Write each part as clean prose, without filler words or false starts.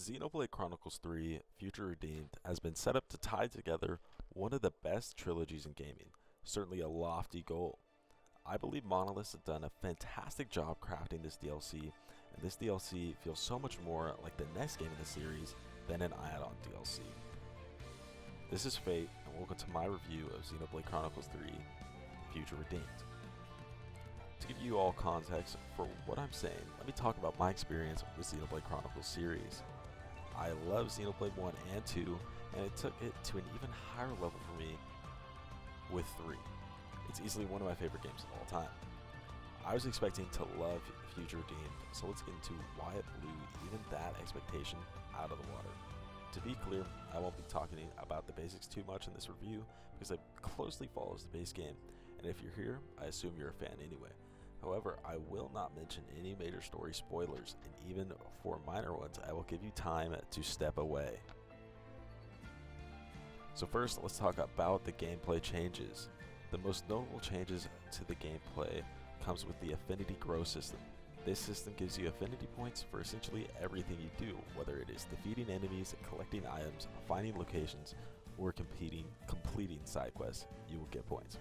Xenoblade Chronicles 3 Future Redeemed has been set up to tie together one of the best trilogies in gaming, certainly a lofty goal. I believe Monolith has done a fantastic job crafting this DLC, and this DLC feels so much more like the next game in the series than an add-on DLC. This is Fate, and welcome to my review of Xenoblade Chronicles 3 Future Redeemed. To give you all context for what I'm saying, let me talk about my experience with Xenoblade Chronicles series. I love Xenoblade 1 and 2, and it took it to an even higher level for me with 3. It's easily one of my favorite games of all time. I was expecting to love Future Redeemed, so let's get into why it blew even that expectation out of the water. To be clear, I won't be talking about the basics too much in this review because it closely follows the base game, and if you're here, I assume you're a fan anyway. However, I will not mention any major story spoilers, and even for minor ones, I will give you time to step away. So first, let's talk about the gameplay changes. The most notable changes to the gameplay comes with the Affinity Grow system. This system gives you affinity points for essentially everything you do, whether it is defeating enemies, collecting items, finding locations, or completing side quests, you will get points.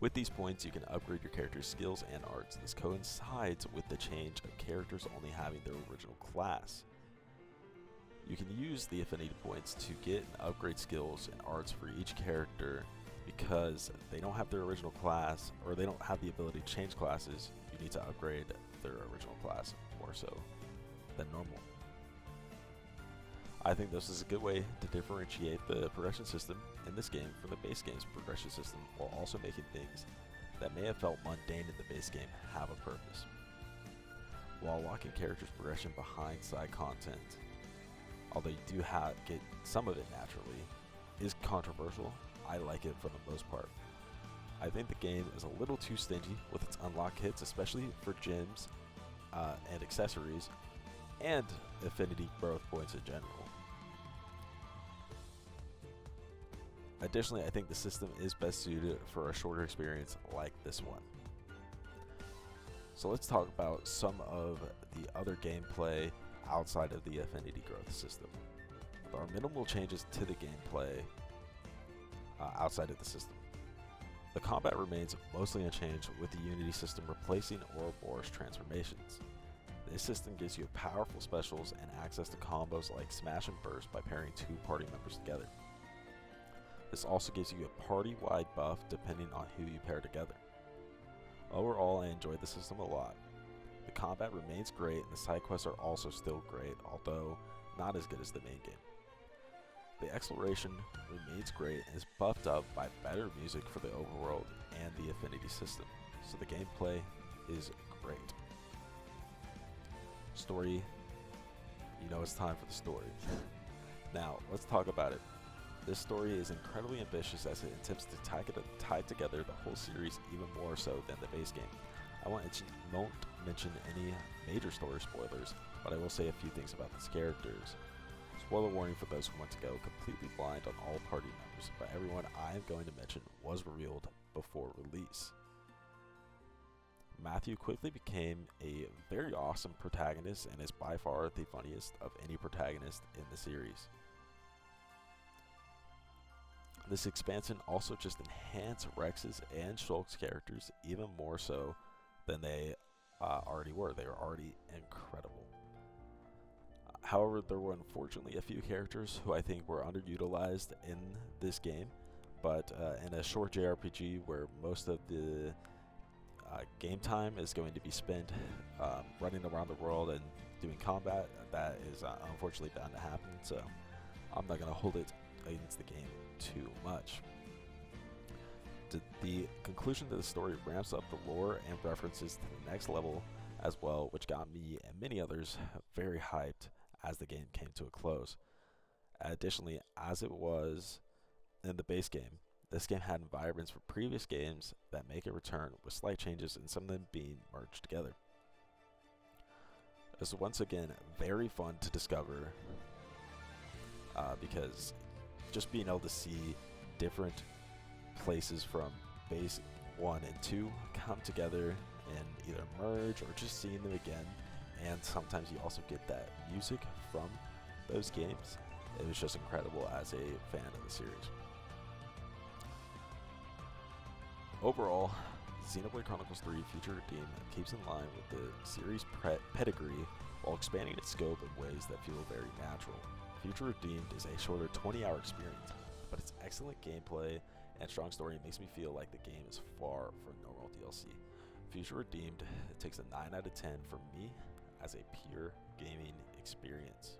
With these points, you can upgrade your character's skills and arts. This coincides with the change of characters only having their original class. You can use the affinity points to get and upgrade skills and arts for each character because they don't have their original class, or they don't have the ability to change classes. You need to upgrade their original class more so than normal. I think this is a good way to differentiate the progression system in this game from the base game's progression system, while also making things that may have felt mundane in the base game have a purpose. While locking characters' progression behind side content, although you do get some of it naturally, is controversial, I like it for the most part. I think the game is a little too stingy with its unlock hits, especially for gems and accessories, and affinity growth points in general. Additionally, I think the system is best suited for a shorter experience like this one. So let's talk about some of the other gameplay outside of the affinity growth system. There are minimal changes to the gameplay outside of the system. The combat remains mostly unchanged, with the Unity system replacing Ouroboros transformations. This system gives you powerful specials and access to combos like Smash and Burst by pairing two party members together. This also gives you a party-wide buff depending on who you pair together. Overall, I enjoyed the system a lot. The combat remains great, and the side quests are also still great, although not as good as the main game. The exploration remains great and is buffed up by better music for the overworld and the affinity system, so the gameplay is great. Story, you know it's time for the story. Now, let's talk about it. This story is incredibly ambitious as it attempts to tie together the whole series even more so than the base game. I won't mention any major story spoilers, but I will say a few things about these characters. Spoiler warning for those who want to go completely blind on all party members, but everyone I am going to mention was revealed before release. Matthew quickly became a very awesome protagonist and is by far the funniest of any protagonist in the series. This expansion also just enhanced Rex's and Shulk's characters even more so than they already were. They were already incredible. However, there were unfortunately a few characters who I think were underutilized in this game, but in a short JRPG where most of the game time is going to be spent running around the world and doing combat, that is unfortunately bound to happen, so I'm not going to hold it against the game too much. The conclusion to the story ramps up the lore and references to the next level as well, which got me and many others very hyped as the game came to a close. Additionally, as it was in the base game, this game had environments from previous games that make a return with slight changes and some of them being merged together. It's once again very fun to discover because just being able to see different places from base 1 and 2 come together and either merge or just seeing them again and sometimes you also get that music from those games. It was just incredible as a fan of the series. Overall, Xenoblade Chronicles 3 Future Redeemed keeps in line with the series' pedigree while expanding its scope in ways that feel very natural. Future Redeemed is a shorter 20-hour experience, but its excellent gameplay and strong story makes me feel like the game is far from normal DLC. Future Redeemed takes a 9 out of 10 for me as a pure gaming experience.